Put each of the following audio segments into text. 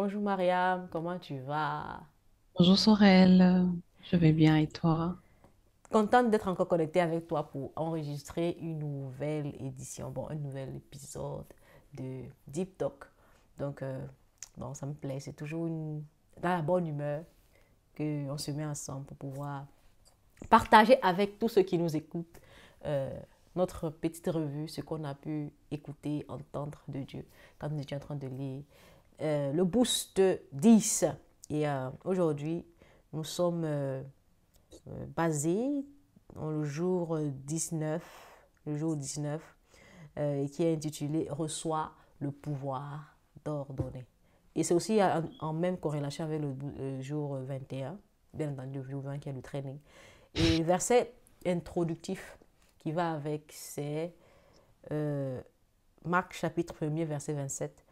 Bonjour Mariam, comment tu vas? Bonjour Sorel, je vais bien et toi? Contente d'être encore connectée avec toi pour enregistrer une nouvelle édition, bon, un nouvel épisode de Deep Talk. Donc, bon, ça me plaît, c'est toujours dans la bonne humeur qu'on se met ensemble pour pouvoir partager avec tous ceux qui nous écoutent euh, notre petite revue, ce qu'on a pu écouter, entendre de Dieu quand nous étions en train de lire le boost 10. Et aujourd'hui, nous sommes basés dans le jour 19, qui est intitulé Reçois le pouvoir d'ordonner. Et c'est aussi en même corrélation avec le jour 21, bien entendu le jour 20 qui est le training. Et le verset introductif qui va avec, c'est euh, Marc chapitre 1er, verset 27.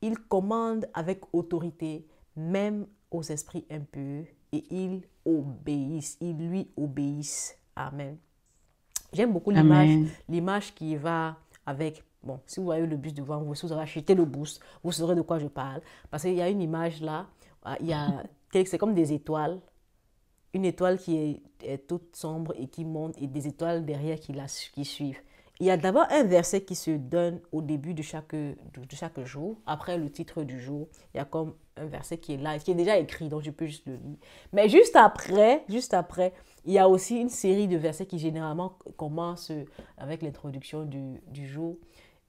Il commande avec autorité, même aux esprits impurs, et ils lui obéissent. Amen. J'aime beaucoup Amen. l'image qui va avec, bon, si vous voyez le bus devant vous, si vous avez acheté le bus, vous saurez de quoi je parle. Parce qu'il y a une image là, il y a, c'est comme des étoiles, une étoile qui est toute sombre et qui monte, et des étoiles derrière qui suivent. Il y a d'abord un verset qui se donne au début de chaque jour. Après le titre du jour, il y a comme un verset qui est là, qui est déjà écrit, donc je peux juste le lire. Mais juste après, il y a aussi une série de versets qui généralement commencent avec l'introduction du jour.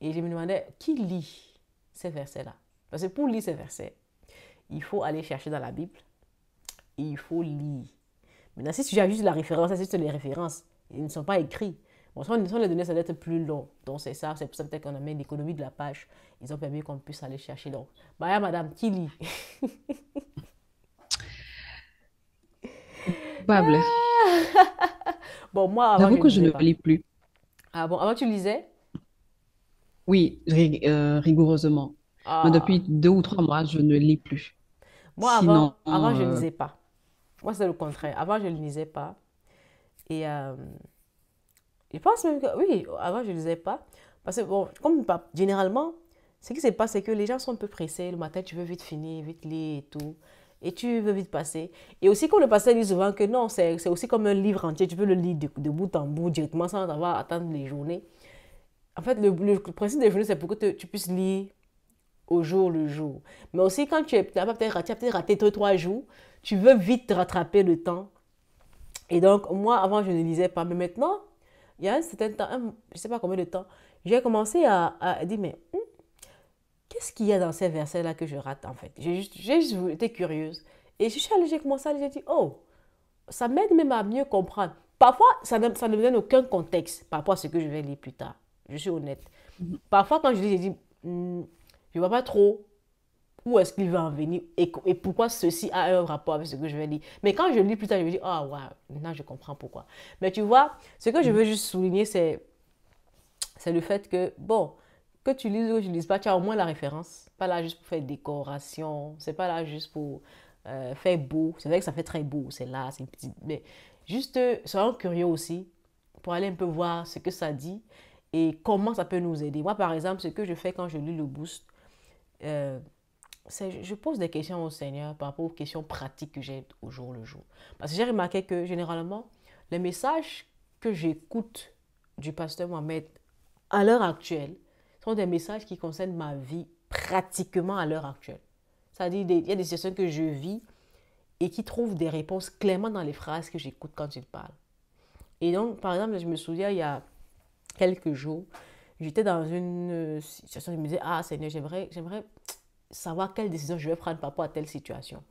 Et je me demandais, qui lit ces versets-là? Parce que pour lire ces versets, il faut aller chercher dans la Bible et il faut lire. Maintenant, si tu as juste la référence, c'est juste les références. Ils ne sont pas écrits. Bon, si on les données, ça doit être plus long. Donc, c'est ça. C'est pour ça peut-être qu'on a mis l'économie de la page. Ils ont permis qu'on puisse aller chercher. Donc, bah, madame, qui lit? Coupable. Bon, moi, avant, J'avoue je ne que je lisais ne pas. lis plus. Ah bon, avant, tu lisais? Oui, rigoureusement. Mais Ah, depuis 2 ou 3 mois, je ne lis plus. moi, avant, Sinon, avant, je ne lisais pas. Moi, c'est le contraire. Avant, je ne lisais pas. Et je pense même que, oui, avant, je ne lisais pas. Parce que, bon, comme généralement, ce qui se passe, c'est que les gens sont un peu pressés. Le matin, tu veux vite finir, vite lire et tout. Et tu veux vite passer. Et aussi, comme le pasteur dit souvent que non, c'est aussi comme un livre entier. Tu peux le lire de bout en bout directement sans avoir à attendre les journées. En fait, le principe des journées, c'est pour que tu puisses lire au jour le jour. Mais aussi, quand tu as peut-être raté 2, 3 jours, tu veux vite rattraper le temps. Et donc, moi, avant, je ne lisais pas. Mais maintenant, il y a un certain temps, je ne sais pas combien de temps, j'ai commencé à dire, mais qu'est-ce qu'il y a dans ces versets-là que je rate en fait? J'ai juste été curieuse. Et je suis allée, j'ai commencé à lire, j'ai dit, oh, ça m'aide même à mieux comprendre. Parfois, ça ne me donne aucun contexte par rapport à ce que je vais lire plus tard. Je suis honnête. Parfois, quand je lis, j'ai dit, je ne vois pas trop où est-ce qu'il va en venir et pourquoi ceci a un rapport avec ce que je vais lire. Mais quand je lis plus tard, je me dis, ah, ouais, maintenant je comprends pourquoi. Mais tu vois, ce que je veux juste souligner, c'est le fait que, bon, que tu lises ou que tu lises pas, tu as au moins la référence. Pas là juste pour faire décoration, c'est pas là juste pour faire beau. C'est vrai que ça fait très beau, c'est là, c'est une petite. Mais juste, soyons curieux aussi pour aller un peu voir ce que ça dit et comment ça peut nous aider. Moi, par exemple, ce que je fais quand je lis le boost, euh, je pose des questions au Seigneur par rapport aux questions pratiques que j'ai au jour le jour. Parce que j'ai remarqué que généralement, les messages que j'écoute du pasteur Mohamed à l'heure actuelle sont des messages qui concernent ma vie pratiquement à l'heure actuelle. C'est-à-dire, il y a des situations que je vis et qui trouvent des réponses clairement dans les phrases que j'écoute quand il parle. Et donc, par exemple, je me souviens, il y a quelques jours, j'étais dans une situation, je me disais, ah Seigneur, j'aimerais savoir quelle décision je vais prendre par rapport à telle situation.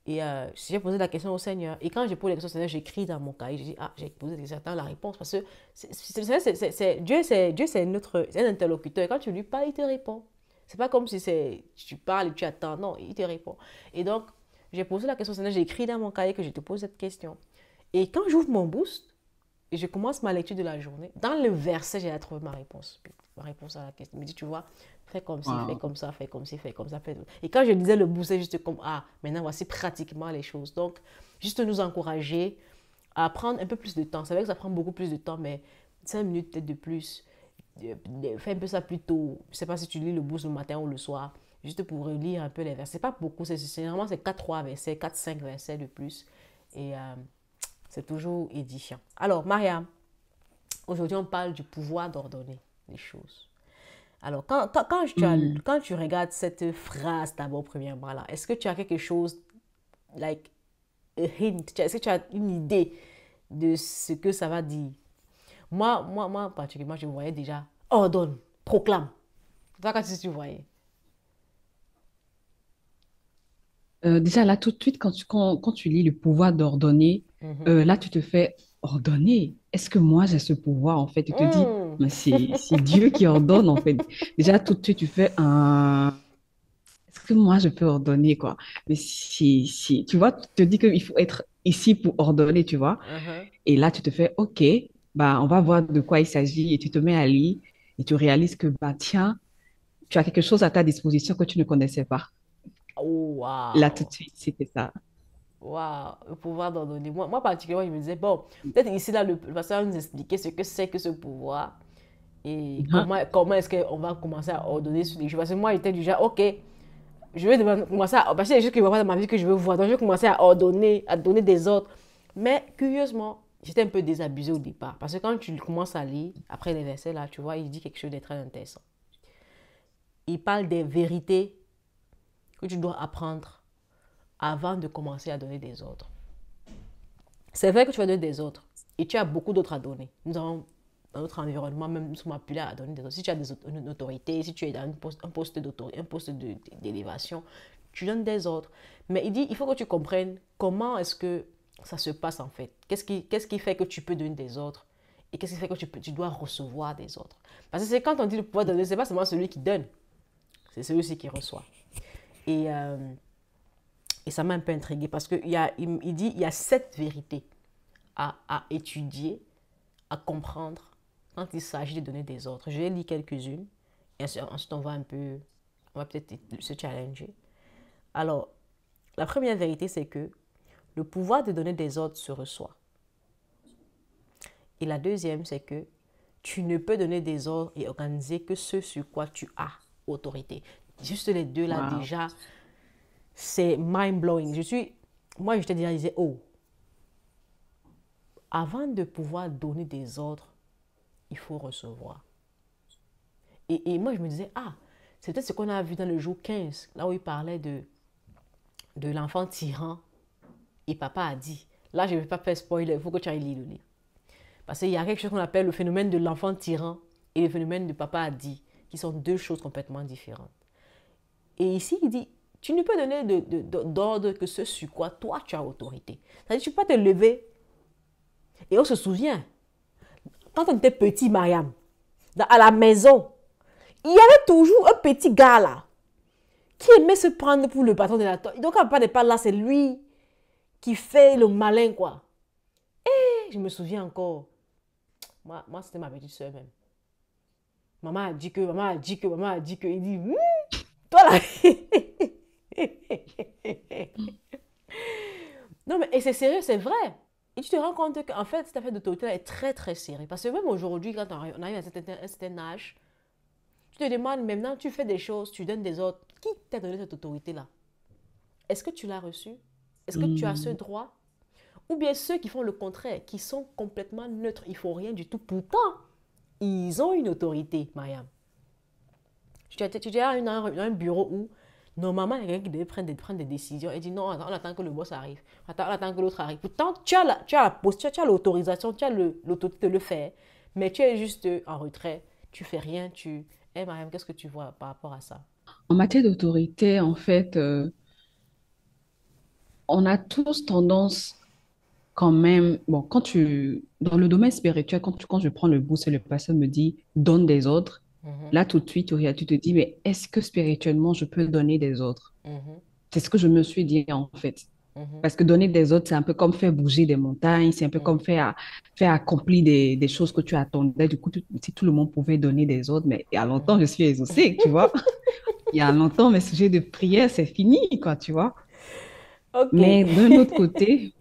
Et j'ai posé la question au Seigneur. Et quand j'ai posé la question au Seigneur, j'écris dans mon cahier. Je dis, ah, j'ai posé j'attends la réponse. Parce que Dieu, c'est un interlocuteur. Et quand tu lui parles, il te répond. C'est pas comme si tu parles et tu attends. Non, il te répond. Et donc, j'ai posé la question au Seigneur. J'ai écrit dans mon cahier que je te pose cette question. Et quand j'ouvre mon boost, et je commence ma lecture de la journée. Dans le verset, j'ai trouvé ma réponse. Ma réponse à la question. Il me dit, tu vois, fais comme ci, fais wow. comme ça, fais comme ci, fais comme ça. Fais... Et quand je lisais le bout, c'est juste comme, ah, maintenant voici pratiquement les choses. Donc, juste nous encourager à prendre un peu plus de temps. C'est vrai que ça prend beaucoup plus de temps, mais 5 minutes peut-être de plus. Fais un peu ça plus tôt. Je ne sais pas si tu lis le boost le matin ou le soir. juste pour relire un peu les versets. C'est pas beaucoup, généralement c'est 4-3 versets, 4-5 versets de plus. Et c'est toujours édifiant. Alors, Maria, aujourd'hui on parle du pouvoir d'ordonner les choses. Alors, Hmm. quand tu regardes cette phrase d'abord, premièrement, là, est-ce que tu as quelque chose, like, a hint, est-ce que tu as une idée de ce que ça va dire? Moi, particulièrement, je voyais déjà ordonne, proclame. Toi, quand tu voyais. Déjà, là, tout de suite, quand tu lis le pouvoir d'ordonner, Mhm. là, tu te fais ordonner. Est-ce que moi, j'ai ce pouvoir, en fait? Tu te dis, Hmm. mais c'est Dieu qui ordonne, en fait. Déjà, tout de suite, tu fais un... Est-ce que moi, je peux ordonner, quoi? Mais si, tu vois, tu te dis qu'il faut être ici pour ordonner, tu vois? Mhm. Et là, tu te fais, OK, bah, on va voir de quoi il s'agit. Et tu te mets à lire et tu réalises que, bah, tiens, tu as quelque chose à ta disposition que tu ne connaissais pas. Oh, Là, tout waouh. de suite, c'était ça. Waouh, le pouvoir d'ordonner. Moi, particulièrement, je me disais, bon, peut-être ici, là, le pasteur va nous expliquer ce que c'est que ce pouvoir et Hein? comment est-ce qu'on va commencer à ordonner sur les choses. Parce que moi, j'étais déjà, ok, je vais commencer à. Parce qu'il y a des choses que je ne vois pas dans ma vie que je veux voir. Donc, je vais commencer à ordonner, à donner des ordres. Mais curieusement, j'étais un peu désabusée au départ. Parce que quand tu commences à lire, après les versets, là, tu vois, il dit quelque chose de très intéressant. Il parle des vérités que tu dois apprendre avant de commencer à donner des ordres. C'est vrai que tu vas donner des ordres et tu as beaucoup d'autres à donner. Nous avons dans notre environnement, même nous sommes appelés à donner des ordres. Si tu as une autorité, si tu es dans un poste d'autorité, un poste d'élévation, tu donnes des ordres. Mais il dit, il faut que tu comprennes comment est-ce que ça se passe en fait. Qu'est-ce qui fait que tu peux donner des ordres et qu'est-ce qui fait que tu dois recevoir des ordres. Parce que c'est quand on dit le pouvoir donner, c'est pas seulement celui qui donne, c'est celui aussi qui reçoit. Et, euh, et ça m'a un peu intriguée parce qu'il il dit il y a 7 vérités à étudier, à comprendre quand il s'agit de donner des ordres. Je vais lire quelques-unes et ensuite on va un peu, on va peut-être se challenger. Alors, la première vérité, c'est que le pouvoir de donner des ordres se reçoit. Et la deuxième, c'est que tu ne peux donner des ordres et organiser que ce sur quoi tu as autorité. Juste les deux là, Wow. déjà, c'est mind-blowing. Moi, je te disais, oh, avant de pouvoir donner des ordres, il faut recevoir. Et moi, je me disais, ah, c'est peut-être ce qu'on a vu dans le jour 15, là où il parlait de l'enfant tyran. Et papa a dit, là, je ne vais pas faire spoiler, il faut que tu ailles lire le livre. Parce qu'il y a quelque chose qu'on appelle le phénomène de l'enfant tyran et le phénomène de papa a dit, qui sont deux choses complètement différentes. Et ici, il dit, tu ne peux donner d'ordre que ce sur quoi toi tu as autorité. C'est-à-dire, tu peux pas te lever. Et on se souvient, quand on était petit, Mariam, à la maison, il y avait toujours un petit gars là qui aimait se prendre pour le patron de la tortue. Donc, quand papa n'est pas là, c'est lui qui fait le malin, quoi. Et je me souviens encore. Moi c'était ma petite soeur même. Maman a dit que, maman a dit que, maman a dit que. Il dit, toi là. Non, mais et c'est sérieux, c'est vrai. Et tu te rends compte qu'en fait, cette affaire d'autorité est très, très sérieux. Parce que même aujourd'hui, quand on arrive à un certain âge, tu te demandes maintenant, tu fais des choses, tu donnes des ordres. Qui t'a donné cette autorité-là? Est-ce que tu l'as reçue? Est-ce que tu as ce Hmm. droit? Ou bien ceux qui font le contraire, qui sont complètement neutres, ils ne font rien du tout. Pourtant, ils ont une autorité, Mariam. Tu es à un bureau où, normalement, il y a quelqu'un qui devait prendre des décisions et dit non, on attend que le boss arrive. On attend que l'autre arrive. Pourtant, tu as la posture, tu as l'autorisation, tu as l'autorité de le faire. Mais tu es juste en retrait. Tu fais rien. Eh, Mariam, qu'est-ce que tu vois par rapport à ça? En matière d'autorité, en fait, on a tous tendance quand même, bon, dans le domaine spirituel, quand je prends le boost et le pasteur me dit, donne des ordres, Mhm, là, tout de suite, tu te dis, mais est-ce que spirituellement, je peux donner des ordres? mhm, C'est ce que je me suis dit, en fait. mhm, Parce que donner des ordres, c'est un peu comme faire bouger des montagnes, c'est un peu comme mhm, faire accomplir des choses que tu attendais. Du coup, si tout le monde pouvait donner des ordres, mais il y a longtemps, mhm. je suis exaucée, tu vois. Il y a longtemps, mes sujets de prière, c'est fini, quoi, tu vois. Ok. Mais d'un autre côté,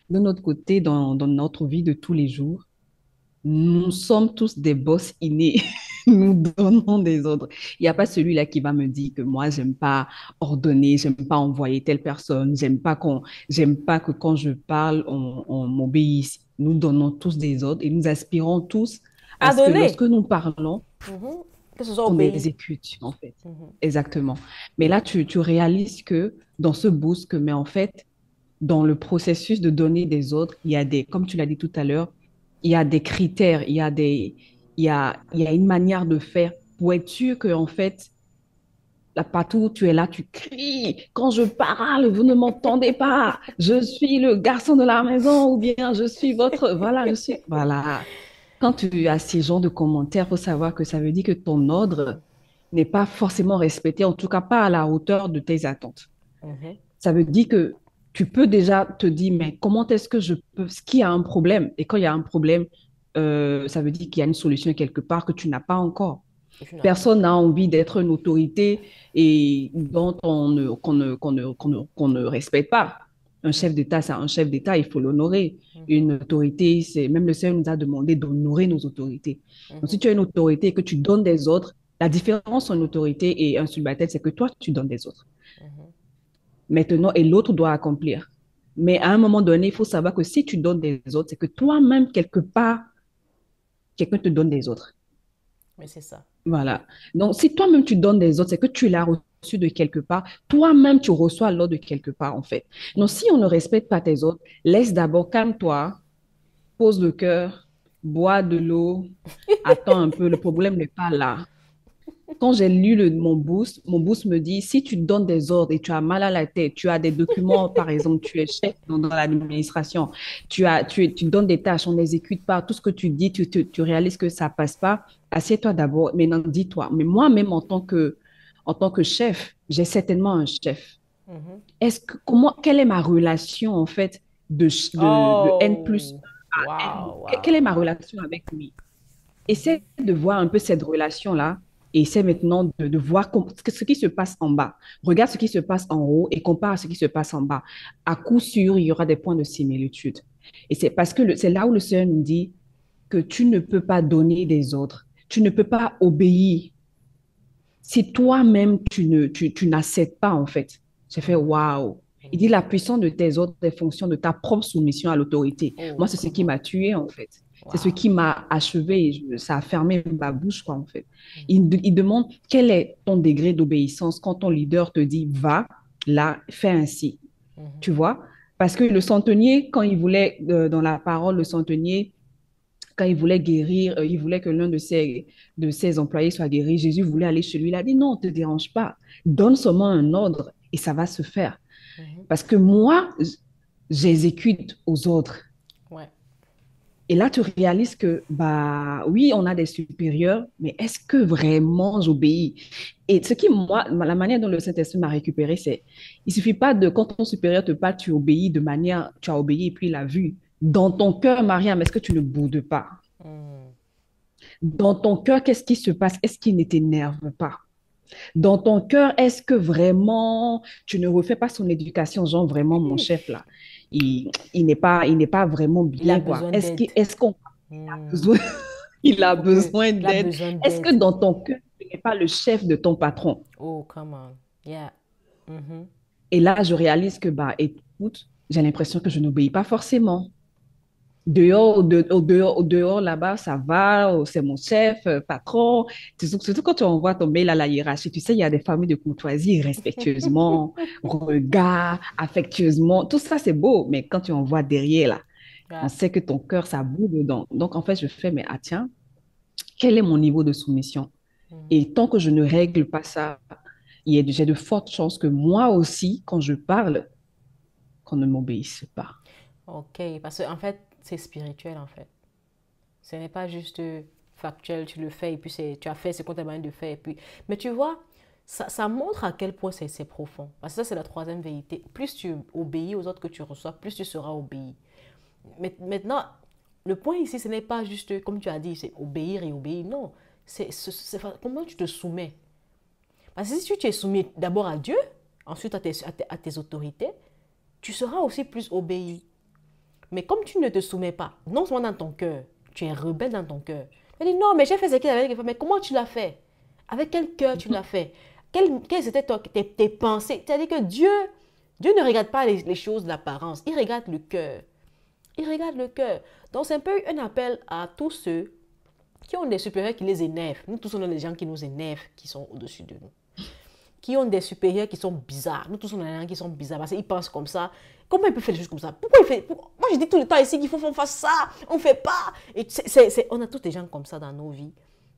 dans notre vie de tous les jours, nous sommes tous des boss innés. nous donnons des ordres. Il n'y a pas celui-là qui va me dire que moi, j'aime pas ordonner, j'aime pas envoyer telle personne, j'aime pas que quand je parle, on m'obéisse. Nous donnons tous des ordres et nous aspirons tous à À ce que donner. lorsque nous parlons, Mhm. Que ce soit on obéi. exécute, en fait. Mhm. Exactement. Mais là, tu réalises que dans ce boost, mais en fait, dans le processus de donner des ordres, il y a des, comme tu l'as dit tout à l'heure, il y a des critères, il y a une manière de faire pour être sûr que, en fait, là, partout où tu es là, tu cries. Quand je parle, vous ne m'entendez pas. Je suis le garçon de la maison ou bien je suis votre, voilà, je suis, voilà. Quand tu as ces genres de commentaires, il faut savoir que ça veut dire que ton ordre n'est pas forcément respecté, en tout cas pas à la hauteur de tes attentes. Mhm. Ça veut dire que tu peux déjà te dire, mais comment est-ce que je peux, ce qui a un problème? Et quand il y a un problème, ça veut dire qu'il y a une solution quelque part que tu n'as pas encore. Et tu n'as pas. Personne n'a envie d'être une autorité et dont qu'on ne respecte pas. Un chef d'État, c'est un chef d'État, il faut l'honorer. Mhm. Une autorité, c'est même le Seigneur nous a demandé d'honorer nos autorités. Donc, si Mhm. tu as une autorité et que tu donnes des ordres, la différence entre une autorité et un subalterne, c'est que toi, tu donnes des ordres. Mhm. Maintenant, et l'autre doit accomplir. Mais à un moment donné, il faut savoir que si tu donnes des ordres, c'est que toi-même, quelque part, quelqu'un te donne des ordres. Mais c'est ça. Voilà. Donc, si toi-même tu donnes des ordres, c'est que tu l'as reçu de quelque part. Toi-même, tu reçois l'ordre de quelque part, en fait. Donc, Mhm. si on ne respecte pas tes ordres, laisse d'abord, calme-toi, pose le cœur, bois de l'eau, attends un peu. Le problème n'est pas là. Quand j'ai lu mon boost me dit, si tu donnes des ordres et tu as mal à la tête, tu as des documents, par exemple, tu es chef dans l'administration, tu donnes des tâches, on n'exécute pas, tout ce que tu dis, tu réalises que ça passe pas, assieds-toi d'abord, maintenant dis-toi, mais moi-même en tant que chef, j'ai certainement un chef. Mhm. Quelle est ma relation, en fait, de N plus Oh, 1 à N? waouh, Quelle est waouh. ma relation avec lui? Mhm. Essaie de voir un peu cette relation-là et essaie maintenant de voir ce qui se passe en bas. Regarde ce qui se passe en haut et compare à ce qui se passe en bas. À coup sûr, il y aura des points de similitude. Et c'est parce que c'est là où le Seigneur nous dit que tu ne peux pas donner des autres. Tu ne peux pas obéir si toi-même tu n'acceptes pas, en fait. J'ai fait Mhm. waouh. Il dit Mhm. la puissance de tes autres est fonction de ta propre soumission à l'autorité. Moi, Oh, c'est ce qui comment? m'a tué, en fait. C'est ce Waouh. qui m'a achevé. Ça a fermé ma bouche, quoi, en fait. Mhm. Il demande quel est ton degré d'obéissance quand ton leader te dit va, là, fais ainsi. Mhm. Tu vois? Parce que le centenier, quand il voulait, dans la parole, le centenier, quand il voulait guérir, il voulait que l'un de ses employés soit guéri. Jésus voulait aller chez lui. Il a dit non, ne te dérange pas. Donne seulement un ordre et ça va se faire. Mhm. Parce que moi, j'exécute aux autres. Ouais. Et là, tu réalises que, bah oui, on a des supérieurs, mais est-ce que vraiment j'obéis? Et ce qui, moi, la manière dont le Saint-Esprit m'a récupéré, c'est, il suffit pas de, quand ton supérieur te parle, tu obéis de manière, tu as obéi et puis il a vu. Dans ton cœur, Mariam, est-ce que tu ne boudes pas? Mhm. Dans ton cœur, qu'est-ce qui se passe? Est-ce qu'il ne t'énerve pas? Dans ton cœur, est-ce que vraiment tu ne refais pas son éducation, genre vraiment mon chef là, il n'est pas vraiment Il a bien quoi. besoin d'aide. Est-ce qu'on a Hmm. besoin, il a Faut que, besoin il a d'aide? besoin Est-ce que d'aide. dans ton cœur, tu n'es pas le chef de ton patron? Oh, come on. Yeah. Mhm. Et là, je réalise que bah écoute, j'ai l'impression que je n'obéis pas forcément. Dehors, au dehors là-bas, ça va, oh, c'est mon chef, patron. Surtout quand tu envoies ton mail à la hiérarchie, tu sais, il y a des familles de courtoisie, respectueusement, regard, affectueusement. Tout ça, c'est beau, mais quand tu envoies derrière, là, on Yeah. sait que ton cœur, ça bout dedans. Donc, en fait, je fais, mais ah tiens, quel est mon niveau de soumission? Mhm. Et tant que je ne règle pas ça, j'ai de fortes chances que moi aussi, quand je parle, qu'on ne m'obéisse pas. Ok, parce qu'en fait, c'est spirituel en fait. Ce n'est pas juste factuel, tu le fais et puis tu as fait ce qu'on t'a demandé de faire. Et puis... Mais tu vois, ça montre à quel point c'est profond. Parce que ça, c'est la troisième vérité. Plus tu obéis aux autres que tu reçois, plus tu seras obéi. Maintenant, le point ici, ce n'est pas juste, comme tu as dit, c'est obéir et obéir. Non, comment tu te soumets. Parce que si tu es soumis d'abord à Dieu, ensuite à tes autorités, tu seras aussi plus obéi. Mais comme tu ne te soumets pas, non seulement dans ton cœur, tu es rebelle dans ton cœur. Elle dit, non, mais j'ai fait ce qu'il avait dit. Mais comment tu l'as fait? Avec quel cœur tu l'as fait? Quelles étaient tes pensées? C'est-à-dire que Dieu ne regarde pas les choses de l'apparence. Il regarde le cœur. Il regarde le cœur. Donc, c'est un peu un appel à tous ceux qui ont des supérieurs qui les énervent. Nous tous, on a des gens qui nous énervent, qui sont au-dessus de nous. Qui ont des supérieurs qui sont bizarres. Nous tous, on a des gens qui sont bizarres parce qu'ils pensent comme ça. Comment ils peuvent faire des choses comme ça? Pourquoi il fait? Moi, je dis tout le temps ici qu'il faut qu'on fasse ça. On ne fait pas. Et on a tous des gens comme ça dans nos vies.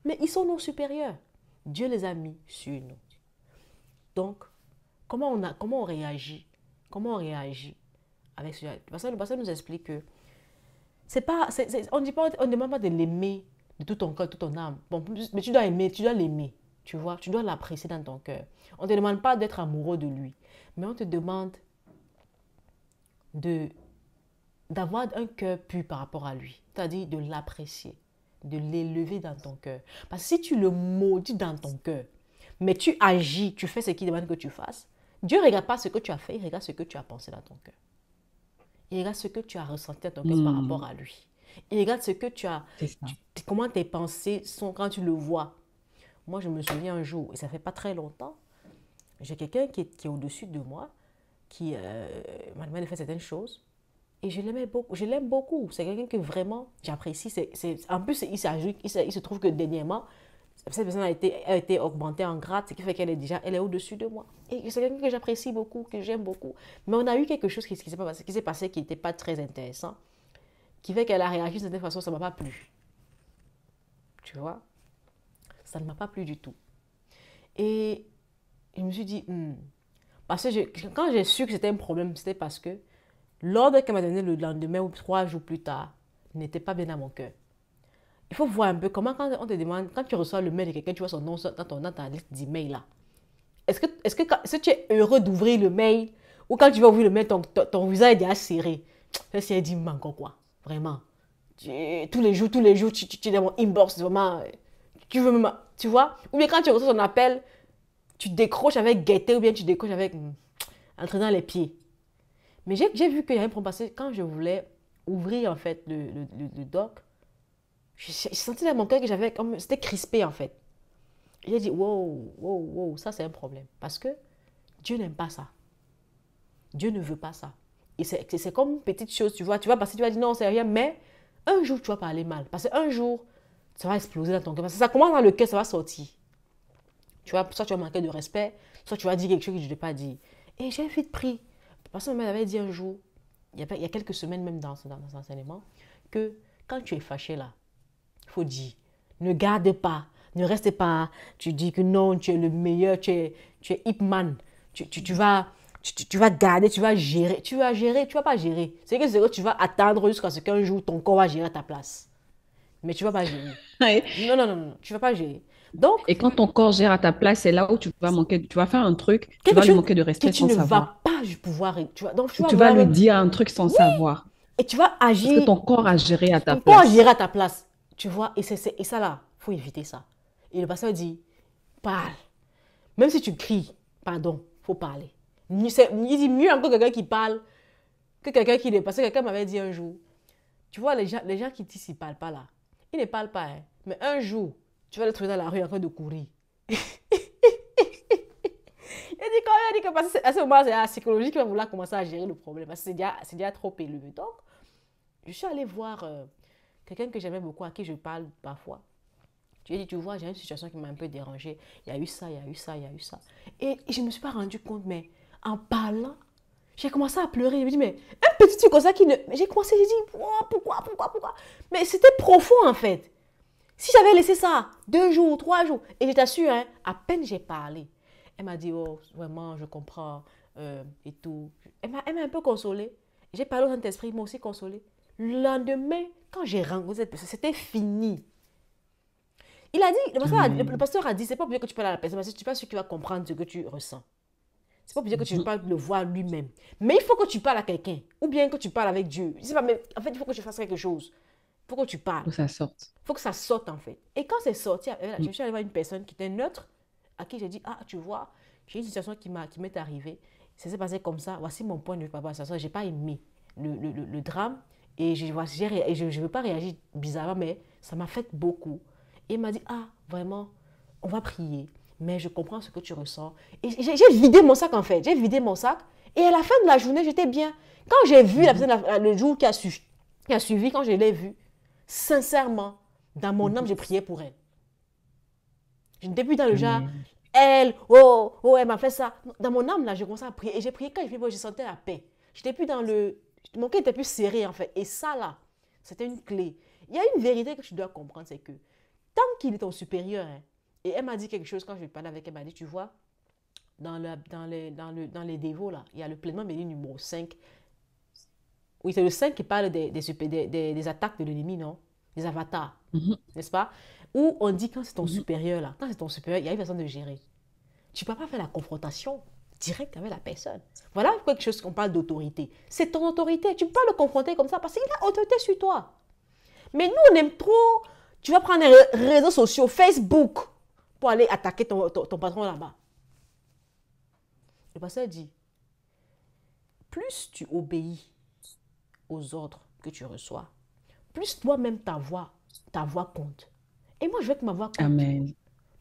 Mais ils sont nos supérieurs. Dieu les a mis sur nous. Donc, comment on réagit? Comment on réagit avec ce parce que le pasteur nous explique que c'est pas, on dit pas, on ne demande pas de l'aimer de tout ton cœur, de toute ton âme. Bon, mais tu dois aimer, tu dois l'aimer. Tu vois, tu dois l'apprécier dans ton cœur. On ne te demande pas d'être amoureux de lui, mais on te demande d'avoir un cœur pur par rapport à lui. C'est-à-dire de l'apprécier, de l'élever dans ton cœur. Parce que si tu le maudis dans ton cœur, mais tu agis, tu fais ce qu'il demande que tu fasses, Dieu ne regarde pas ce que tu as fait, il regarde ce que tu as pensé dans ton cœur. Il regarde ce que tu as ressenti dans ton cœur par rapport à lui. Il regarde ce que tu as, comment tes pensées sont quand tu le vois. Moi, je me souviens un jour, et ça fait pas très longtemps, j'ai quelqu'un qui est au-dessus de moi, qui m'a demandé de faire certaines choses, et je l'aimais beaucoup, je l'aime beaucoup. C'est quelqu'un que vraiment j'apprécie. En plus, il se trouve que dernièrement, cette personne a été augmentée en grade, ce qui fait elle est au-dessus de moi. Et c'est quelqu'un que j'apprécie beaucoup, que j'aime beaucoup. Mais on a eu quelque chose qui s'est passé qui n'était pas très intéressant, qui fait qu'elle a réagi de cette façon, ça ne m'a pas plu. Tu vois? Ça ne m'a pas plu du tout. Et je me suis dit, parce que quand j'ai su que c'était un problème, c'était parce que l'ordre qu'elle m'a donné le lendemain ou 3 jours plus tard n'était pas bien dans mon cœur. Il faut voir un peu comment quand on te demande, quand tu reçois le mail de quelqu'un, tu vois son nom dans ta liste d'emails là. Est-ce que tu es heureux d'ouvrir le mail ou quand tu vas ouvrir le mail, ton visage est déjà serré? Ça, elle dit, mais encore quoi? Vraiment. Tous les jours, tu es dans mon inbox, vraiment. Tu veux même, tu vois? Ou bien quand tu reçois ton appel, tu décroches avec gaieté ou bien tu décroches avec en traînant les pieds. Mais j'ai vu qu'il y a un problème parce que quand je voulais ouvrir en fait le doc, j'ai senti dans mon cœur que c'était crispé en fait. Et j'ai dit, wow, ça c'est un problème. Parce que Dieu n'aime pas ça. Dieu ne veut pas ça. Et c'est comme une petite chose, tu vois, parce que tu vas dire non, c'est rien, mais un jour tu vas parler mal. Parce qu'un jour, ça va exploser dans ton cœur. Parce que ça commence dans le cœur, ça va sortir. Tu vois, soit tu vas manquer de respect, soit tu vas dire quelque chose que je ne t'ai pas dit. Et j'ai vite pris. Parce que ma mère avait dit un jour, il y a quelques semaines même dans cet enseignement, que quand tu es fâché là, il faut dire, ne garde pas, ne reste pas, tu dis que non, tu es le meilleur, tu es Hitman, tu vas garder, tu vas gérer, tu vas pas gérer. C'est que tu vas attendre jusqu'à ce qu'un jour ton corps va gérer à ta place. Mais tu vas pas gérer. Ouais. Non, tu vas pas gérer. Donc, Et quand ton corps gère à ta place, c'est là où tu vas manquer, tu vas faire un truc, tu quelque vas lui chose manquer de que respect tu sans ne savoir. vas pas pouvoir, donc tu Ou vas tu vas vouloir lui même, dire un truc sans savoir. et tu vas Parce que agir, ton corps a géré à ta ton corps place. agira à ta place, tu vois, et ça là, faut éviter ça. Et le pasteur dit, parle, même si tu cries, pardon, faut parler. Il dit mieux encore quelqu'un qui parle que quelqu'un qui n'est pas. Parce que quelqu'un m'avait dit un jour, tu vois, les gens qui disent qu'ils ne parlent pas là, ils ne parlent pas, hein, mais un jour, tu vas les trouver dans la rue en train de courir. Il a dit que parce que à ce moment, c'est la psychologie qui va vouloir commencer à gérer le problème. Parce que c'est déjà trop élevé. Donc, je suis allée voir quelqu'un que j'aimais beaucoup, à qui je parle parfois. Je lui ai dit, tu vois, j'ai une situation qui m'a un peu dérangée. Il y a eu ça, il y a eu ça, il y a eu ça. Et je ne me suis pas rendu compte, mais en parlant, j'ai commencé à pleurer. Je me dis, mais un petit truc comme ça qui ne... J'ai commencé, j'ai dit, oh, pourquoi? Mais c'était profond en fait. Si j'avais laissé ça 2 jours, 3 jours, et je t'assure, hein, à peine j'ai parlé, elle m'a dit, oh, vraiment, je comprends, et tout. Elle m'a un peu consolée. J'ai parlé au Saint-Esprit, il m'a aussi consolée. Le lendemain, quand j'ai rencontré cette personne, c'était fini. Il a dit, le Amen. pasteur a dit, c'est pas pour dire que tu parles à la personne, parce que tu n'es pas sûr qu'il va comprendre ce que tu ressens. C'est pas pour dire que tu ne peux pas le voir lui-même. Mais il faut que tu parles à quelqu'un, ou bien que tu parles avec Dieu. Je sais pas, mais en fait, il faut que tu fasses quelque chose. Il faut que tu parles. Faut que ça sorte. Il faut que ça sorte, en fait. Et quand c'est sorti, Mm. je suis allée voir une personne qui était neutre, à qui j'ai dit, ah, tu vois, j'ai une situation qui m'est arrivée. Ça s'est passé comme ça. Voici mon point de vue par rapport à ça. Je n'ai pas aimé le drame. Et je ne veux pas réagir bizarrement, mais Ça m'a fait beaucoup. Et il m'a dit, ah, vraiment, on va prier, mais je comprends ce que tu ressens. Et j'ai vidé mon sac en fait, j'ai vidé mon sac. Et à la fin de la journée, j'étais bien. Quand j'ai vu la personne, le jour qui a suivi, quand je l'ai vue, sincèrement, dans mon âme, j'ai prié pour elle. Je n'étais plus dans le genre, Amen. elle, oh, oh, elle m'a fait ça. Dans mon âme, là, je commençais à prier. Et j'ai prié quand je sentais la paix. J'étais plus dans le... Mon cœur était plus serré, en fait. Et ça, là, c'était une clé. Il y a une vérité que tu dois comprendre, c'est que tant qu'il est ton supérieur, hein, et elle m'a dit quelque chose quand je parlais avec elle, elle m'a dit, tu vois, dans les dévots, là, il y a le pleinement béni numéro 5. Oui, c'est le 5 qui parle des attaques de l'ennemi, non? Des avatars, Mhm, n'est-ce pas? Où on dit quand c'est ton mhm. supérieur, là, quand c'est ton supérieur, il y a une façon de gérer. Tu ne peux pas faire la confrontation directe avec la personne. Voilà quelque chose qu'on parle d'autorité. C'est ton autorité. Tu peux pas le confronter comme ça parce qu'il a autorité sur toi. Mais nous, on aime trop. Tu vas prendre les réseaux sociaux, Facebook, pour aller attaquer ton patron là-bas. Le pasteur dit, plus tu obéis aux ordres que tu reçois, plus toi-même ta voix compte. Et moi, je veux que ma voix compte. Amen.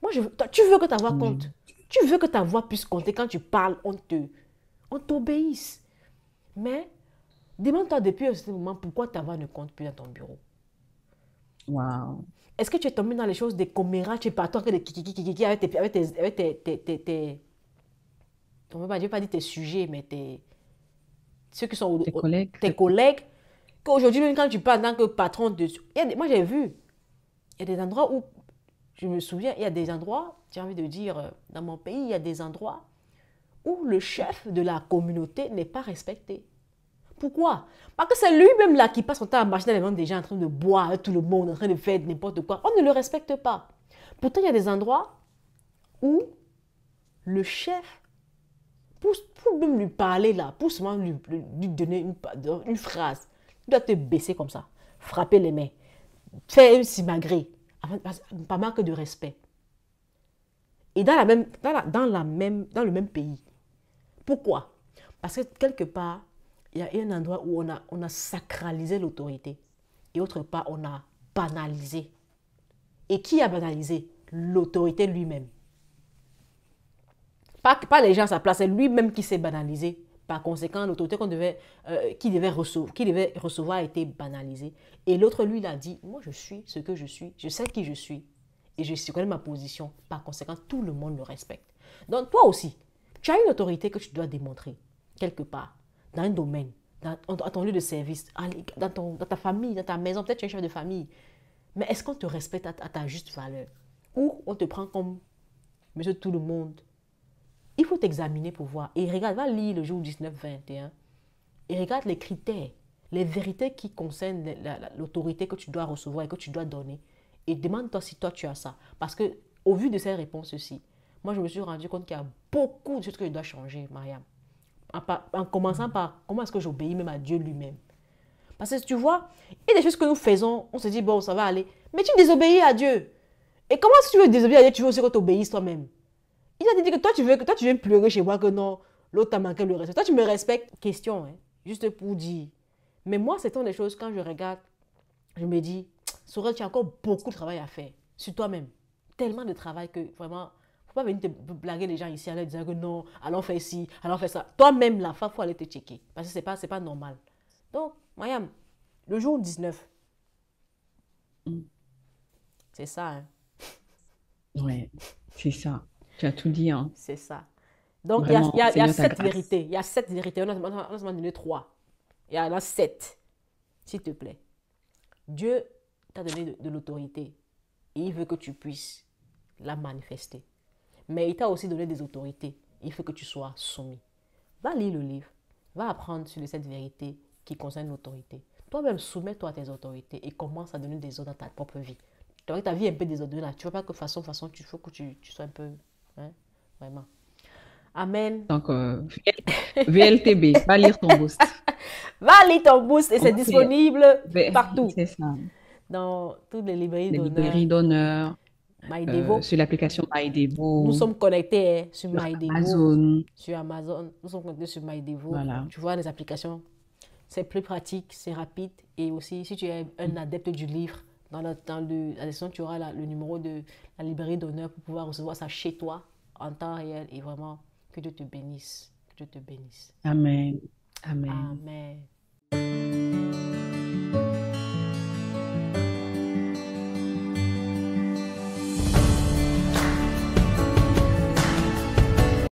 Moi, tu veux que ta voix compte. Amen. Tu veux que ta voix puisse compter. Quand tu parles, on t'obéisse. Mais demande-toi depuis ce moment pourquoi ta voix ne compte plus dans ton bureau. Wow. Est-ce que tu es tombé dans les choses des commérages, tu es partout avec des kiki avec tes on ne veut pas dire tes sujets, mais ceux qui sont Tes collègues, tes collègues, qu'aujourd'hui, même quand tu parles en tant que patron de... moi, j'ai vu, il y a des endroits où, je me souviens, il y a des endroits, j'ai envie de dire, dans mon pays, il y a des endroits où le chef de la communauté n'est pas respecté. Pourquoi? Parce que c'est lui-même là qui passe son temps à marcher dans les mains des gens en train de boire avec tout le monde, en train de faire n'importe quoi. On ne le respecte pas. Pourtant, il y a des endroits où le chef, pour même lui parler là, pour seulement lui donner une phrase, il doit te baisser comme ça, frapper les mains, faire un simagrée, par manque de respect. Et dans le même pays. Pourquoi? Parce que quelque part, il y a un endroit où on a sacralisé l'autorité. Et autre part, on a banalisé. Et qui a banalisé? L'autorité lui-même. Pas les gens à sa place, c'est lui-même qui s'est banalisé. Par conséquent, l'autorité qui devait recevoir a été banalisée. Et l'autre, lui, il a dit, moi, je suis ce que je suis, je sais qui je suis, et je connais ma position. Par conséquent, tout le monde le respecte. Donc, toi aussi, tu as une autorité que tu dois démontrer, quelque part, dans un domaine, à ton lieu de service, dans ta famille, dans ta maison, peut-être tu es un chef de famille. Mais est-ce qu'on te respecte à ta juste valeur? Ou on te prend comme monsieur tout le monde? Il faut t'examiner pour voir. Et regarde, va lire le jour 19-21. Et regarde les critères, les vérités qui concernent l'autorité que tu dois recevoir et que tu dois donner. Et demande-toi si toi tu as ça. Parce que, au vu de ces réponses-ci, moi je me suis rendu compte qu'il y a beaucoup de choses que je dois changer, Mariam. En commençant par comment est-ce que j'obéis même à Dieu lui-même. Parce que tu vois, il y a des choses que nous faisons, on se dit, bon, ça va aller. Mais tu désobéis à Dieu. Et comment si tu veux désobéir à Dieu, tu veux aussi que tu obéisses toi-même. Il a dit que toi, tu viens pleurer chez moi que non, l'autre t'a manqué le respect. Toi, tu me respectes. Question, hein, juste pour dire. Mais moi, c'est une des choses, quand je regarde, je me dis, Sorel, tu as encore beaucoup de travail à faire sur toi-même. Tellement de travail que vraiment, faut pas venir te blaguer les gens ici en leur disant que non, allons faire ci, allons faire ça. Toi-même, la fois, il faut aller te checker. Parce que c'est pas normal. Donc, Mayam, le jour 19, Mm. c'est ça, hein. Ouais, c'est ça. Tu as tout dit, hein. C'est ça. Donc, Vraiment, il y a Seigneur, ta sept grâce. vérités. Il y a sept vérités. On a seulement donné trois. Il y en a sept, s'il te plaît. Dieu t'a donné de l'autorité et il veut que tu puisses la manifester. Mais il t'a aussi donné des autorités. Il faut que tu sois soumis. Va lire le livre. Va apprendre sur les sept vérités qui concernent l'autorité. Toi-même, soumets-toi à tes autorités et commence à donner des ordres dans ta propre vie. Tu vois que ta vie est un peu désordonnée là. Tu ne veux pas que façon, il faut que tu sois un peu... Hein, vraiment. Amen. Donc, VLTB, va lire ton boost. Va lire ton boost et On c'est va faire, disponible partout. c'est ça. Dans toutes les librairies Les d'honneur. librairies d'honneur, MyDevo. sur l'application Nous MyDevo, sommes connectés, hein, sur sur MyDevo, Amazon. sur Amazon. Nous sommes connectés sur MyDevo. Voilà. Tu vois les applications. C'est plus pratique, c'est rapide. Et aussi, si tu es un adepte du livre, la description, tu auras le numéro de la librairie d'honneur pour pouvoir recevoir ça chez toi en temps réel. Et vraiment, que Dieu te bénisse. Que Dieu te bénisse. Amen. Amen. Amen.